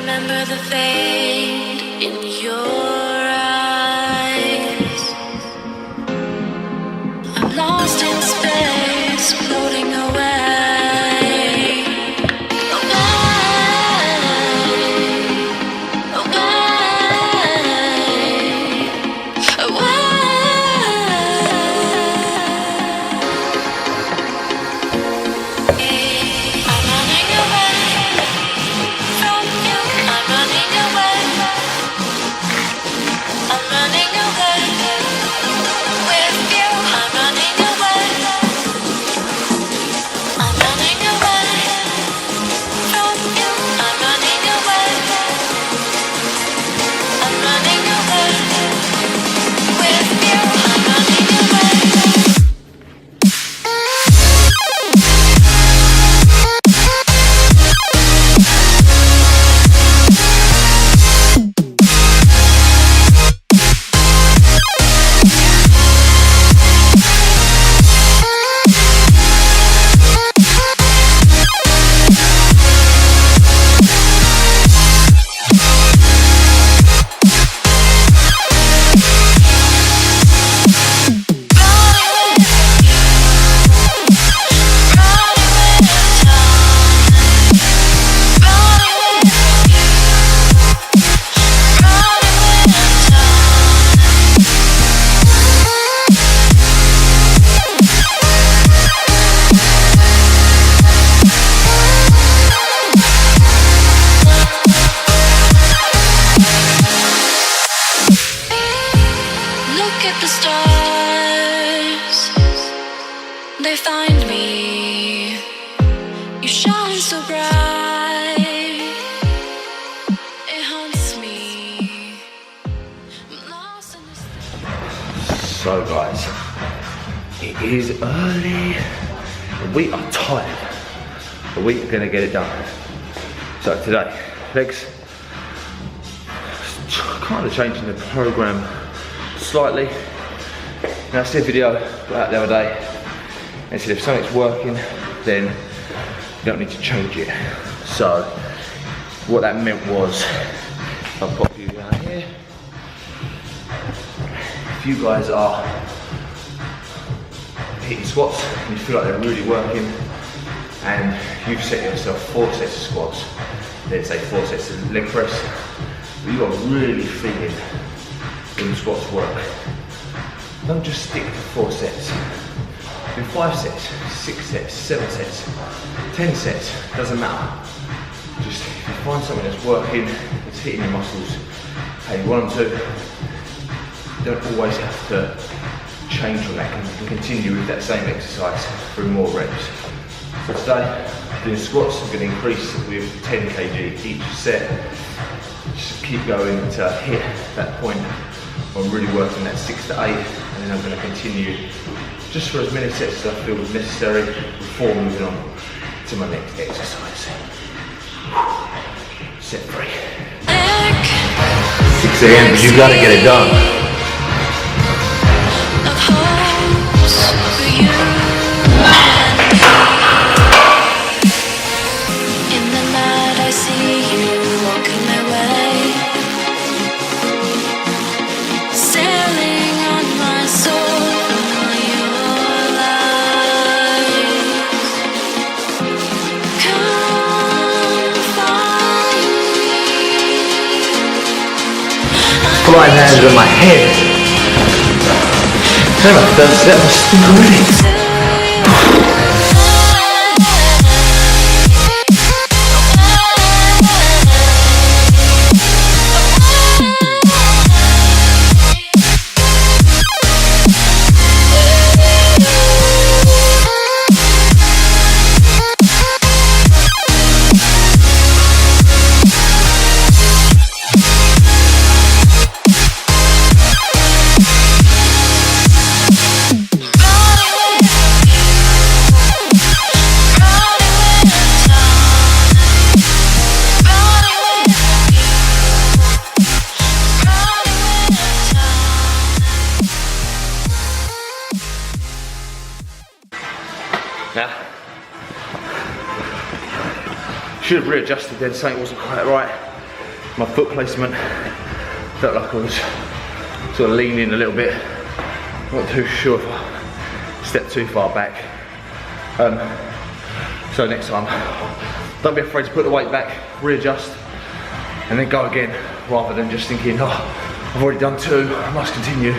remember the fade in your eyes. I'm lost in space, floating away. The stars, they find me. You shine so bright, it haunts me. I'm lost in this. So guys, it is early. We are tired, but we are gonna get it done. So today, legs, kind of changing the program slightly. Now I see a video out the other day and said if something's working then you don't need to change it. So what that meant was, I'll pop you down here. If you guys are hitting squats and you feel like they're really working and you've set yourself 4 sets of squats, let's say 4 sets of leg press, but you are really feeling when the squats work, don't just stick to 4 sets. Do 5 sets, 6 sets, 7 sets, 10 sets, doesn't matter. Just if you find something that's working, it's hitting your muscles how you want them to, you don't always have to change from that. You can continue with that same exercise through more reps. So today, doing squats, I'm going to increase with 10 kg each set. Just keep going until I hit that point. I'm really working that 6 to 8, and then I'm going to continue just for as many sets as I feel necessary before moving on to my next exercise. Set 3. 6 AM, but you got to get it done. My hands on my head. I'm my first set was still already. Now, should have readjusted then, something wasn't quite right. my foot placement. Felt like I was sort of leaning a little bit. Not too sure if I stepped too far back. So next time, don't be afraid to put the weight back, readjust, and then go again, rather than just thinking, oh, I've already done 2, I must continue.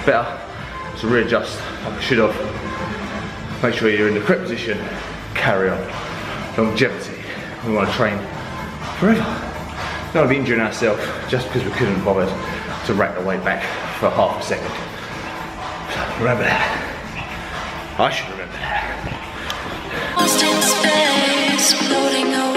Better to readjust like I should have. Make sure you're in the correct position, carry on. Longevity, we want to train forever. We don't want to be injuring ourselves just because we couldn't bother to rack the weight back for half a second. So remember that. I should remember that. Lost in space, floating away.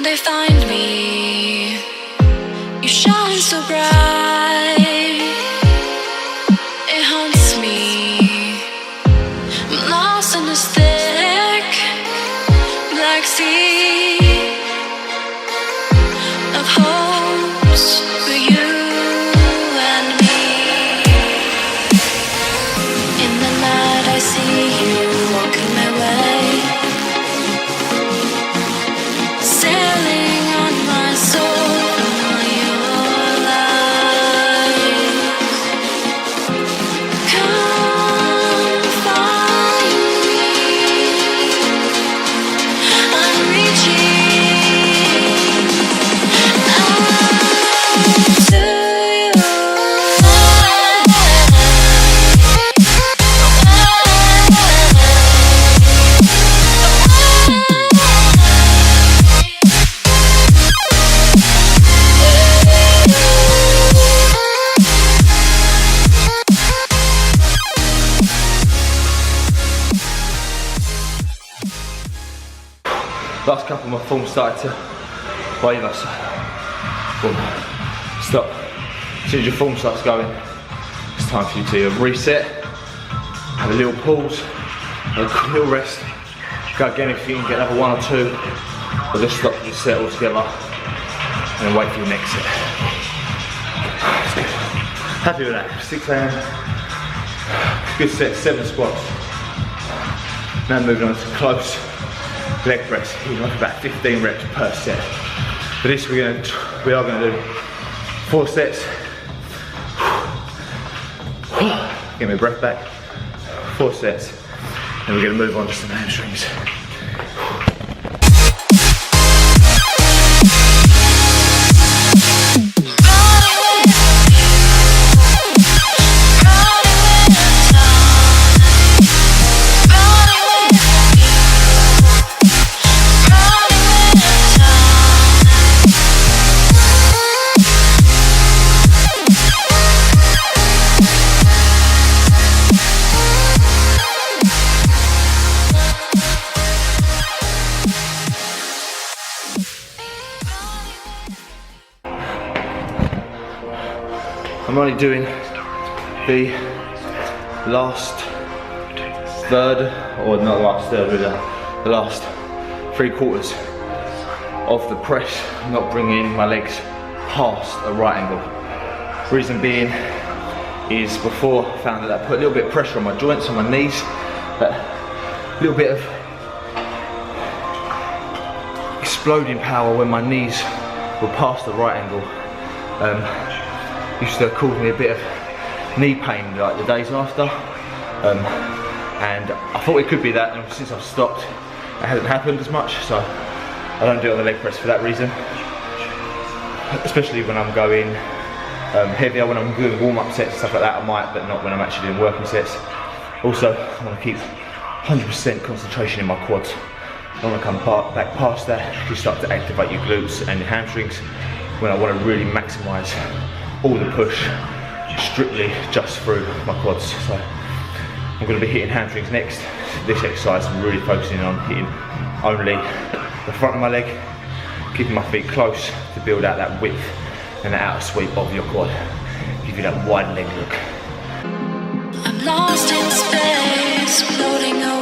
They find me, you shine so bright, it haunts me, I'm lost in this thick black sea of hopes for you and me. In the night I see you walking my way, sailing on my soul on your light. Come find me, I'm reaching out to you. Last couple of my form started to waver, so boom, stop. As soon as your form starts going, it's time for you to reset, have a little pause, a little rest, go again if you can get another 1 or 2, or just stop the set altogether, and then wait for your next set. That's good. Happy with that, 6 AM, good set, 7 squats. Now moving on to close leg press, you're like about 15 reps per set. For this we are going to do 4 sets. Get my breath back. 4 sets. And we're going to move on to some hamstrings. I'm only doing the last third, or not the last third, really, the last 3/4 of the press, not bringing my legs past a right angle. Reason being is before I found that put a little bit of pressure on my joints, on my knees, that little bit of exploding power when my knees were past the right angle. Used to cause me a bit of knee pain like the days after, and I thought it could be that, and since I've stopped it hasn't happened as much, so I don't do it on the leg press for that reason, especially when I'm going heavier. When I'm doing warm-up sets and stuff like that I might, but not when I'm actually doing working sets. Also, I want to keep 100% concentration in my quads. I want to come back past that, you start to activate your glutes and your hamstrings when I want to really maximise all the push strictly just through my quads. So I'm going to be hitting hamstrings next. This exercise I'm really focusing on hitting only the front of my leg, keeping my feet close to build out that width and the outer sweep of your quad. Give you that wide leg look. I'm lost in space, floating away.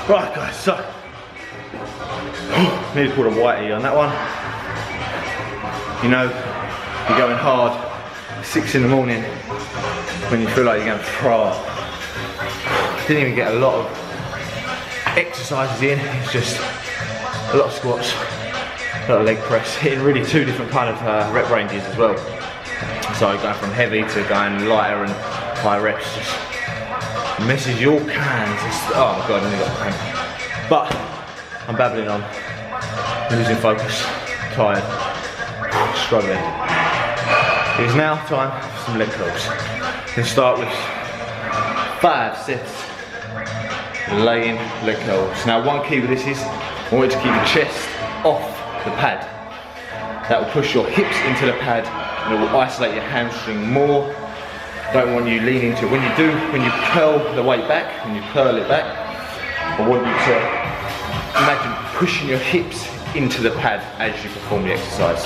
Right guys, so nearly pulled a whitey on that one. You know, you're going hard 6 in the morning when you feel like you're going to throw up. Didn't even get a lot of exercises in, it's just a lot of squats, a lot of leg press, hitting really 2 different kind of rep ranges as well. So going from heavy to going lighter and high reps, just messes your cans. Oh my god, I nearly got a cramp. But I'm babbling on, losing focus, tired, struggling. It is now time for some leg curls. We'll start with 5 sets laying leg curls. Now one key with this is I want you to keep your chest off the pad. That will push your hips into the pad and it will isolate your hamstring more. Don't want you leaning to, when you curl the weight back, when you curl it back, I want you to imagine pushing your hips into the pad as you perform the exercise.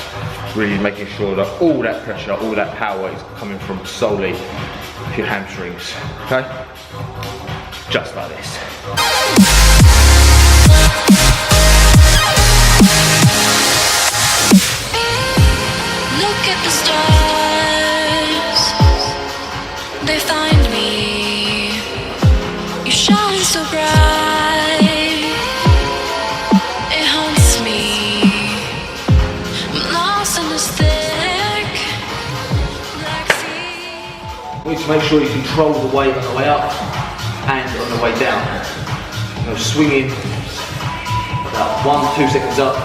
Really making sure that all that pressure, all that power is coming from solely your hamstrings, okay? Just like this. Look at the stars, they find me. You shine so bright, it haunts me. I'm lost in this thick black sea. You need to make sure you control the weight on the way up and on the way down. You know, swinging about 1-2 seconds up,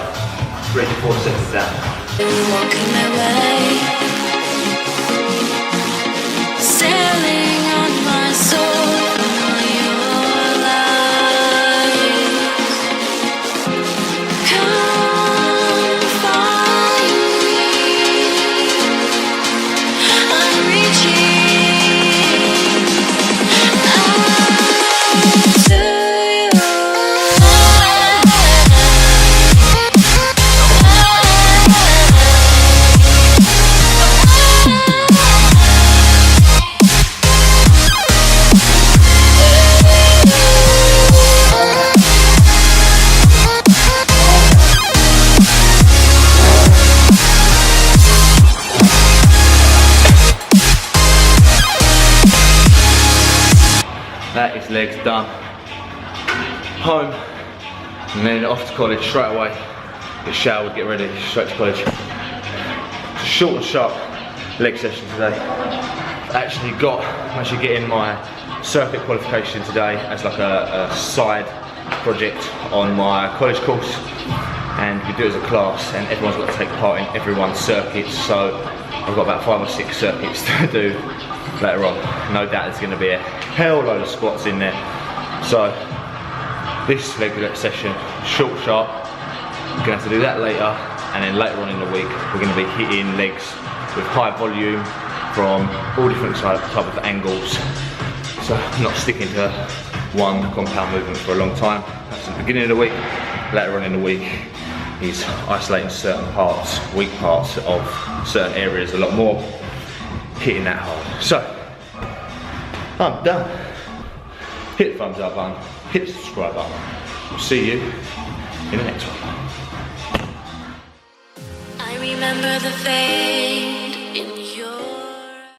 3-4 seconds down. Walking my way, sailing on my soul, your light. Come find me. legs done. Home, and then off to college straight away. Get showered, get ready, straight to college. Short and sharp leg session today. I'm actually getting my circuit qualification today as like a side project on my college course, and we do it as a class, and everyone's got to take part in everyone's circuits. So I've got about 5 or 6 circuits to do later on. No doubt there's going to be a hell load of squats in there. So this leg session, short, sharp. We're going to have to do that later, and then later on in the week we're going to be hitting legs with high volume from all different type of angles. So I'm not sticking to one compound movement for a long time. That's the beginning of the week. Later on in the week is isolating certain parts, weak parts of certain areas a lot more, hitting that hard. So I'm done. Hit the thumbs up button, hit the subscribe button. We'll see you in the next one. I remember the fade